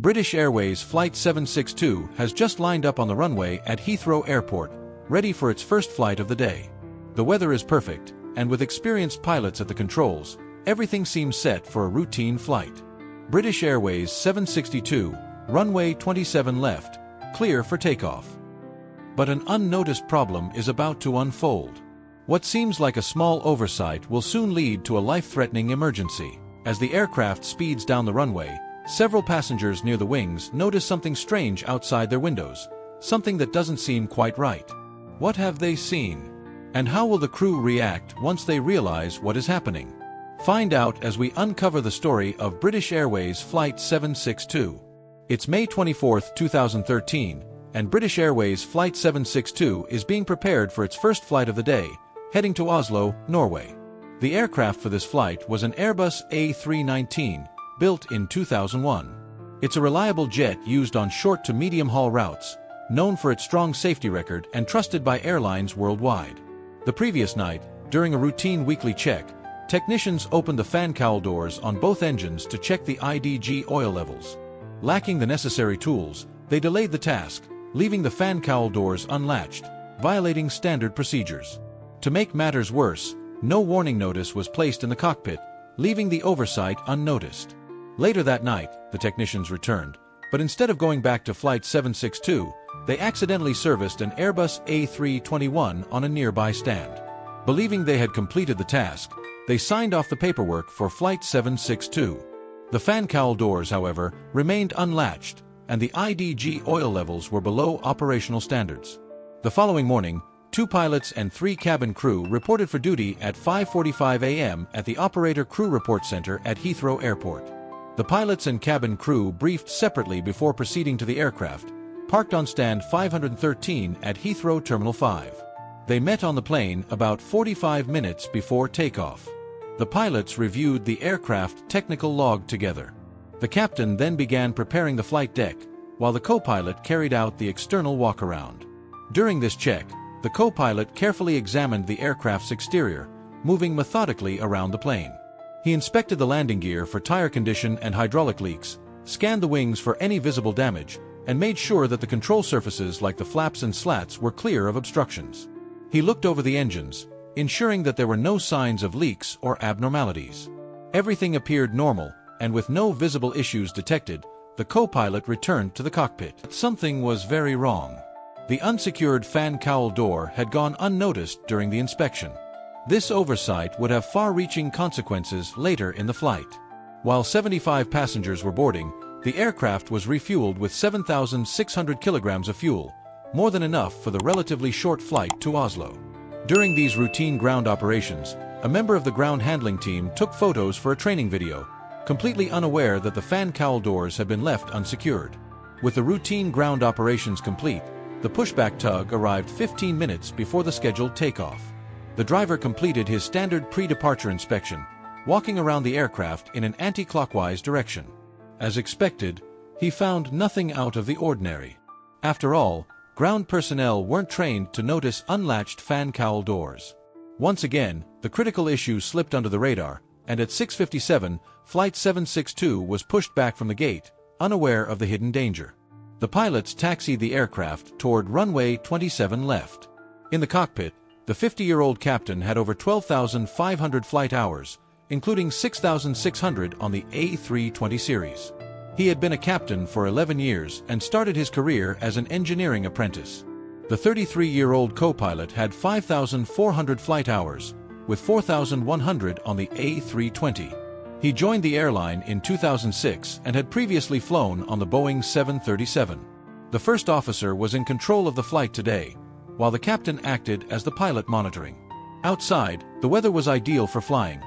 British Airways Flight 762 has just lined up on the runway at Heathrow Airport, ready for its first flight of the day. The weather is perfect, and with experienced pilots at the controls, everything seems set for a routine flight. British Airways 762, runway 27 left, clear for takeoff. But an unnoticed problem is about to unfold. What seems like a small oversight will soon lead to a life-threatening emergency. As the aircraft speeds down the runway, several passengers near the wings notice something strange outside their windows, something that doesn't seem quite right. What have they seen? And how will the crew react once they realize what is happening? Find out as we uncover the story of British Airways Flight 762. It's May 24, 2013, and British Airways Flight 762 is being prepared for its first flight of the day, heading to Oslo, Norway. The aircraft for this flight was an Airbus A319, built in 2001. It's a reliable jet used on short to medium-haul routes, known for its strong safety record and trusted by airlines worldwide. The previous night, during a routine weekly check, technicians opened the fan cowl doors on both engines to check the IDG oil levels. Lacking the necessary tools, they delayed the task, leaving the fan cowl doors unlatched, violating standard procedures. To make matters worse, no warning notice was placed in the cockpit, leaving the oversight unnoticed. Later that night, the technicians returned, but instead of going back to Flight 762, they accidentally serviced an Airbus A321 on a nearby stand. Believing they had completed the task, they signed off the paperwork for Flight 762. The fan cowl doors, however, remained unlatched, and the IDG oil levels were below operational standards. The following morning, 2 pilots and 3 cabin crew reported for duty at 5:45 a.m. at the Operator Crew Report Center at Heathrow Airport. The pilots and cabin crew briefed separately before proceeding to the aircraft, parked on stand 513 at Heathrow Terminal 5. They met on the plane about 45 minutes before takeoff. The pilots reviewed the aircraft technical log together. The captain then began preparing the flight deck, while the co-pilot carried out the external walk-around. During this check, the co-pilot carefully examined the aircraft's exterior, moving methodically around the plane. He inspected the landing gear for tire condition and hydraulic leaks, scanned the wings for any visible damage, and made sure that the control surfaces like the flaps and slats were clear of obstructions. He looked over the engines, ensuring that there were no signs of leaks or abnormalities. Everything appeared normal, and with no visible issues detected, the co-pilot returned to the cockpit. But something was very wrong. The unsecured fan cowl door had gone unnoticed during the inspection. This oversight would have far-reaching consequences later in the flight. While 75 passengers were boarding, the aircraft was refueled with 7,600 kilograms of fuel, more than enough for the relatively short flight to Oslo. During these routine ground operations, a member of the ground handling team took photos for a training video, completely unaware that the fan cowl doors had been left unsecured. With the routine ground operations complete, the pushback tug arrived 15 minutes before the scheduled takeoff. The driver completed his standard pre-departure inspection, walking around the aircraft in an anti-clockwise direction. As expected, he found nothing out of the ordinary. After all, ground personnel weren't trained to notice unlatched fan cowl doors. Once again, the critical issue slipped under the radar, and at 6:57, Flight 762 was pushed back from the gate, unaware of the hidden danger. The pilots taxied the aircraft toward runway 27 left. In the cockpit, the 50-year-old captain had over 12,500 flight hours, including 6,600 on the A320 series. He had been a captain for 11 years and started his career as an engineering apprentice. The 33-year-old co-pilot had 5,400 flight hours, with 4,100 on the A320. He joined the airline in 2006 and had previously flown on the Boeing 737. The first officer was in control of the flight today, while the captain acted as the pilot monitoring. Outside, the weather was ideal for flying.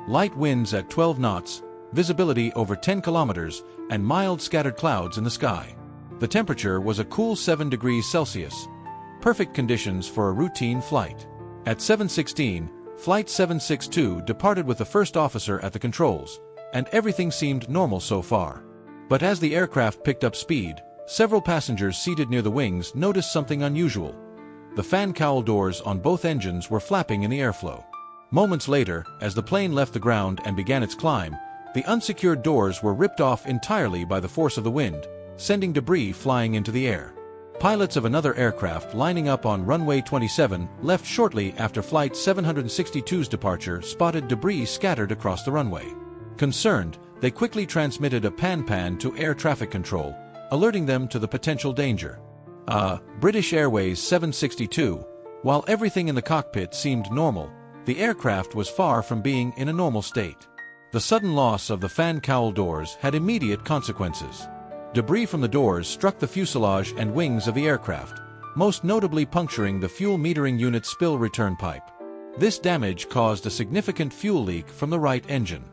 Light winds at 12 knots, visibility over 10 kilometers, and mild scattered clouds in the sky. The temperature was a cool 7 degrees Celsius. Perfect conditions for a routine flight. At 7:16, Flight 762 departed with the first officer at the controls, and everything seemed normal so far. But as the aircraft picked up speed, several passengers seated near the wings noticed something unusual. The fan cowl doors on both engines were flapping in the airflow. Moments later, as the plane left the ground and began its climb, The unsecured doors were ripped off entirely by the force of the wind, sending debris flying into the air. Pilots of another aircraft lining up on runway 27 left shortly after Flight 762's departure spotted debris scattered across the runway. Concerned, they quickly transmitted a pan to air traffic control, alerting them to the potential danger. British Airways 762. While everything in the cockpit seemed normal, the aircraft was far from being in a normal state. The sudden loss of the fan cowl doors had immediate consequences. Debris from the doors struck the fuselage and wings of the aircraft, most notably puncturing the fuel metering unit's spill return pipe. This damage caused a significant fuel leak from the right engine.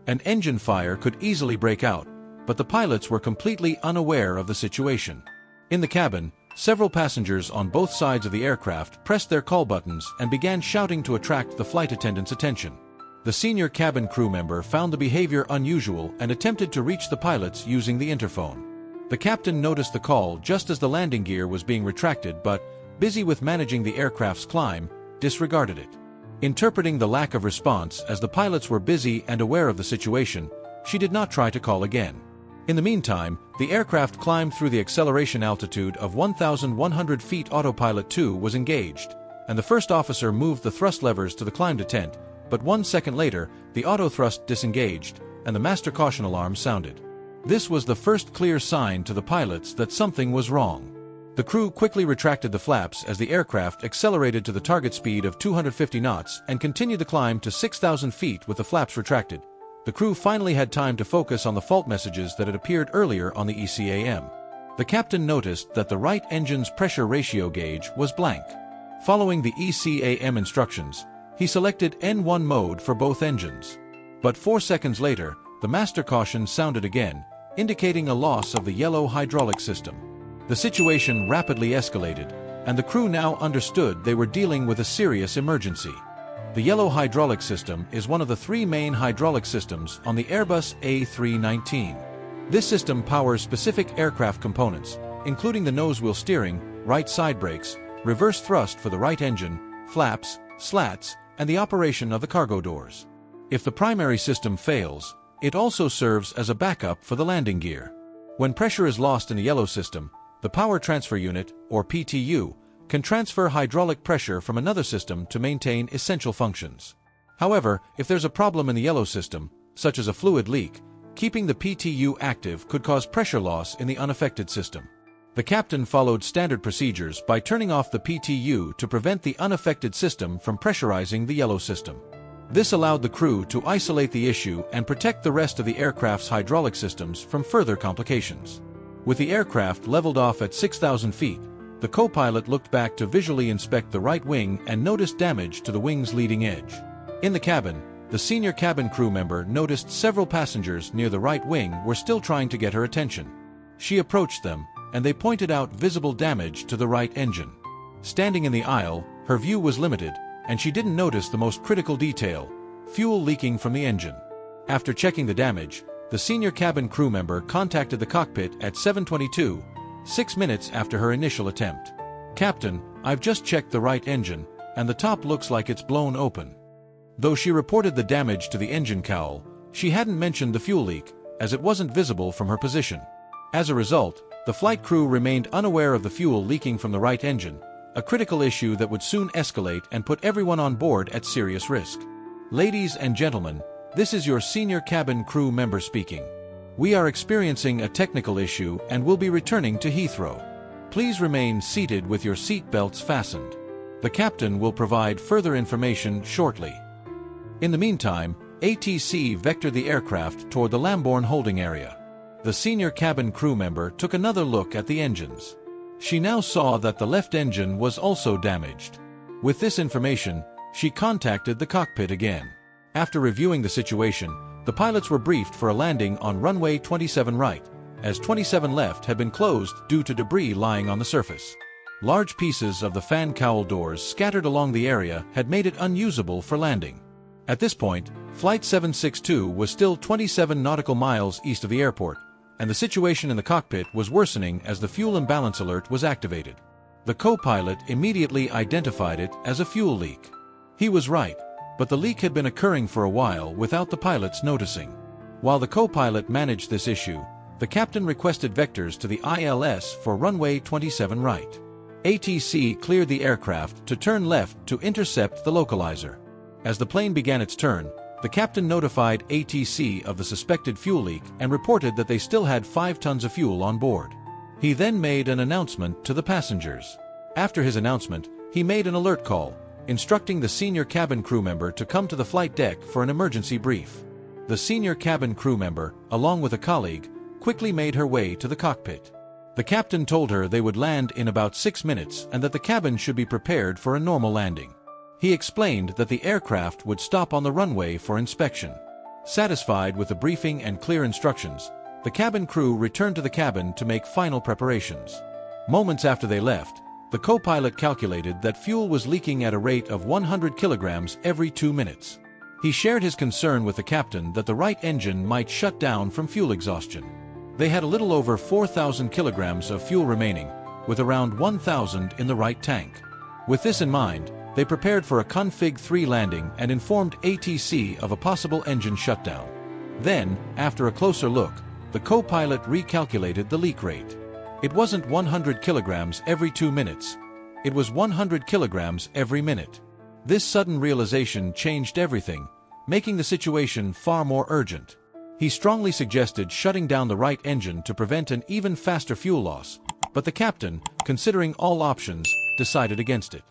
An engine fire could easily break out, but the pilots were completely unaware of the situation. In the cabin, several passengers on both sides of the aircraft pressed their call buttons and began shouting to attract the flight attendant's attention. The senior cabin crew member found the behavior unusual and attempted to reach the pilots using the interphone. The captain noticed the call just as the landing gear was being retracted but, busy with managing the aircraft's climb, disregarded it. Interpreting the lack of response as the pilots were busy and aware of the situation, she did not try to call again. In the meantime, the aircraft climbed through the acceleration altitude of 1,100 feet. Autopilot 2 was engaged, and the first officer moved the thrust levers to the climb detent, but 1 second later, the auto thrust disengaged, and the master caution alarm sounded. This was the first clear sign to the pilots that something was wrong. The crew quickly retracted the flaps as the aircraft accelerated to the target speed of 250 knots and continued the climb to 6,000 feet with the flaps retracted. The crew finally had time to focus on the fault messages that had appeared earlier on the ECAM. The captain noticed that the right engine's pressure ratio gauge was blank. Following the ECAM instructions, he selected N1 mode for both engines. But 4 seconds later, the master caution sounded again, indicating a loss of the yellow hydraulic system. The situation rapidly escalated, and the crew now understood they were dealing with a serious emergency. The yellow hydraulic system is one of the 3 main hydraulic systems on the Airbus A319. This system powers specific aircraft components, including the nose-wheel steering, right side brakes, reverse thrust for the right engine, flaps, slats, and the operation of the cargo doors. If the primary system fails, it also serves as a backup for the landing gear. When pressure is lost in the yellow system, the power transfer unit, or PTU, can transfer hydraulic pressure from another system to maintain essential functions. However, if there's a problem in the yellow system, such as a fluid leak, keeping the PTU active could cause pressure loss in the unaffected system. The captain followed standard procedures by turning off the PTU to prevent the unaffected system from pressurizing the yellow system. This allowed the crew to isolate the issue and protect the rest of the aircraft's hydraulic systems from further complications. With the aircraft leveled off at 6,000 feet, the co-pilot looked back to visually inspect the right wing and noticed damage to the wing's leading edge. In the cabin, the senior cabin crew member noticed several passengers near the right wing were still trying to get her attention. She approached them, and they pointed out visible damage to the right engine. Standing in the aisle, her view was limited, and she didn't notice the most critical detail: fuel leaking from the engine. After checking the damage, the senior cabin crew member contacted the cockpit at 7:22, 6 minutes after her initial attempt. "Captain, I've just checked the right engine, and the top looks like it's blown open." Though she reported the damage to the engine cowl, she hadn't mentioned the fuel leak, as it wasn't visible from her position. As a result, the flight crew remained unaware of the fuel leaking from the right engine, a critical issue that would soon escalate and put everyone on board at serious risk. Ladies and gentlemen, this is your senior cabin crew member speaking. We are experiencing a technical issue and will be returning to Heathrow. Please remain seated with your seat belts fastened. The captain will provide further information shortly. In the meantime, ATC vectored the aircraft toward the Lambourne holding area. The senior cabin crew member took another look at the engines. She now saw that the left engine was also damaged. With this information, she contacted the cockpit again. After reviewing the situation, the pilots were briefed for a landing on runway 27 right, as 27 left had been closed due to debris lying on the surface. Large pieces of the fan cowl doors scattered along the area had made it unusable for landing. At this point, Flight 762 was still 27 nautical miles east of the airport, and the situation in the cockpit was worsening as the fuel imbalance alert was activated. The co-pilot immediately identified it as a fuel leak. He was right, but the leak had been occurring for a while without the pilots noticing. While the co-pilot managed this issue, the captain requested vectors to the ILS for runway 27 right. ATC cleared the aircraft to turn left to intercept the localizer. As the plane began its turn, the captain notified ATC of the suspected fuel leak and reported that they still had 5 tons of fuel on board. He then made an announcement to the passengers. After his announcement, he made an alert call, instructing the senior cabin crew member to come to the flight deck for an emergency brief. The senior cabin crew member, along with a colleague, quickly made her way to the cockpit. The captain told her they would land in about 6 minutes and that the cabin should be prepared for a normal landing. He explained that the aircraft would stop on the runway for inspection. Satisfied with the briefing and clear instructions, the cabin crew returned to the cabin to make final preparations. Moments after they left, the co-pilot calculated that fuel was leaking at a rate of 100 kilograms every 2 minutes. He shared his concern with the captain that the right engine might shut down from fuel exhaustion. They had a little over 4,000 kilograms of fuel remaining, with around 1,000 in the right tank. With this in mind, they prepared for a Config 3 landing and informed ATC of a possible engine shutdown. Then, after a closer look, the co-pilot recalculated the leak rate. It wasn't 100 kilograms every 2 minutes. It was 100 kilograms every minute. This sudden realization changed everything, making the situation far more urgent. He strongly suggested shutting down the right engine to prevent an even faster fuel loss, but the captain, considering all options, decided against it.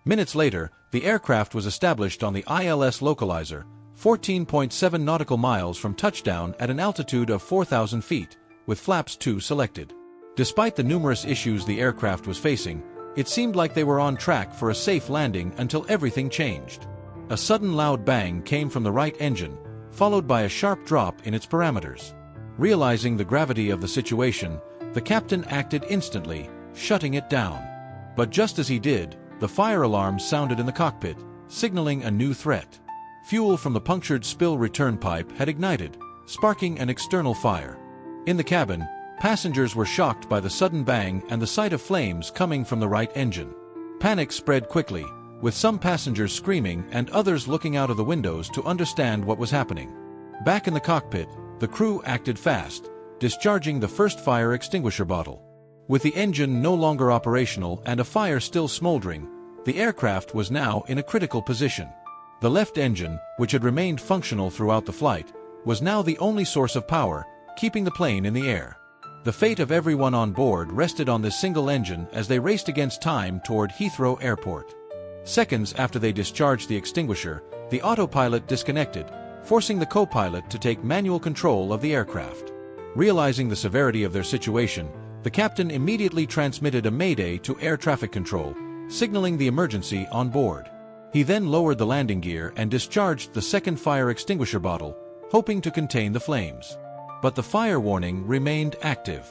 Minutes later, the aircraft was established on the ILS localizer, 14.7 nautical miles from touchdown at an altitude of 4,000 feet, with flaps 2 selected. Despite the numerous issues the aircraft was facing, it seemed like they were on track for a safe landing until everything changed. A sudden loud bang came from the right engine, followed by a sharp drop in its parameters. Realizing the gravity of the situation, the captain acted instantly, shutting it down. But just as he did, the fire alarm sounded in the cockpit, signaling a new threat. Fuel from the punctured spill return pipe had ignited, sparking an external fire. In the cabin, passengers were shocked by the sudden bang and the sight of flames coming from the right engine. Panic spread quickly, with some passengers screaming and others looking out of the windows to understand what was happening. Back in the cockpit, the crew acted fast, discharging the first fire extinguisher bottle. With the engine no longer operational and a fire still smoldering, the aircraft was now in a critical position. The left engine, which had remained functional throughout the flight, was now the only source of power, keeping the plane in the air. The fate of everyone on board rested on this single engine as they raced against time toward Heathrow Airport. Seconds after they discharged the extinguisher, the autopilot disconnected, forcing the co-pilot to take manual control of the aircraft. Realizing the severity of their situation, the captain immediately transmitted a mayday to air traffic control, signaling the emergency on board. He then lowered the landing gear and discharged the second fire extinguisher bottle, hoping to contain the flames. But the fire warning remained active.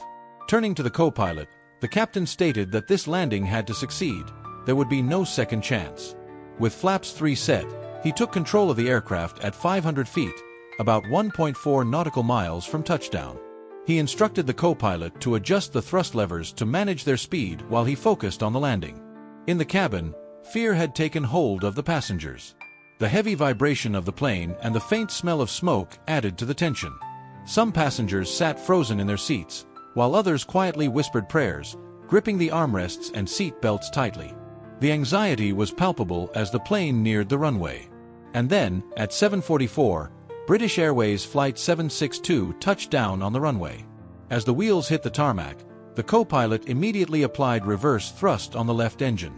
Turning to the co-pilot, the captain stated that this landing had to succeed. There would be no second chance. With flaps 3 set, he took control of the aircraft at 500 feet, about 1.4 nautical miles from touchdown. He instructed the co-pilot to adjust the thrust levers to manage their speed while he focused on the landing. In the cabin, fear had taken hold of the passengers. The heavy vibration of the plane and the faint smell of smoke added to the tension. Some passengers sat frozen in their seats, while others quietly whispered prayers, gripping the armrests and seat belts tightly. The anxiety was palpable as the plane neared the runway. And then, at 7:44, British Airways Flight 762 touched down on the runway. As the wheels hit the tarmac, the co-pilot immediately applied reverse thrust on the left engine.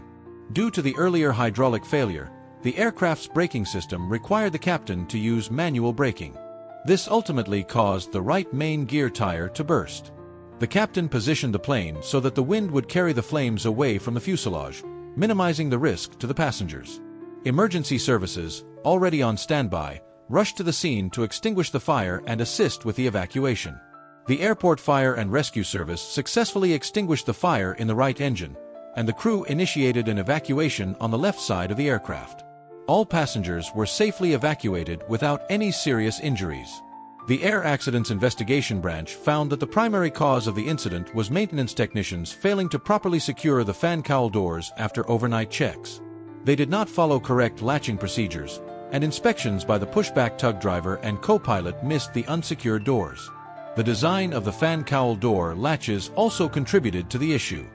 Due to the earlier hydraulic failure, the aircraft's braking system required the captain to use manual braking. This ultimately caused the right main gear tire to burst. The captain positioned the plane so that the wind would carry the flames away from the fuselage, minimizing the risk to the passengers. Emergency services, already on standby, rushed to the scene to extinguish the fire and assist with the evacuation. The Airport Fire and Rescue Service successfully extinguished the fire in the right engine, and the crew initiated an evacuation on the left side of the aircraft. All passengers were safely evacuated without any serious injuries. The Air Accidents Investigation Branch found that the primary cause of the incident was maintenance technicians failing to properly secure the fan cowl doors after overnight checks. They did not follow correct latching procedures, and inspections by the pushback tug driver and co-pilot missed the unsecured doors. The design of the fan cowl door latches also contributed to the issue.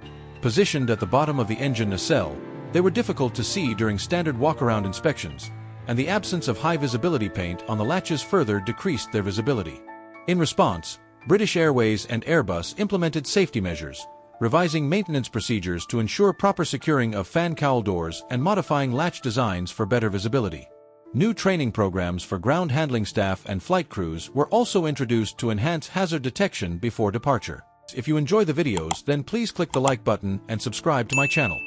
Positioned at the bottom of the engine nacelle, they were difficult to see during standard walk-around inspections, and the absence of high-visibility paint on the latches further decreased their visibility. In response, British Airways and Airbus implemented safety measures, revising maintenance procedures to ensure proper securing of fan cowl doors and modifying latch designs for better visibility. New training programs for ground handling staff and flight crews were also introduced to enhance hazard detection before departure. If you enjoy the videos, then please click the like button and subscribe to my channel.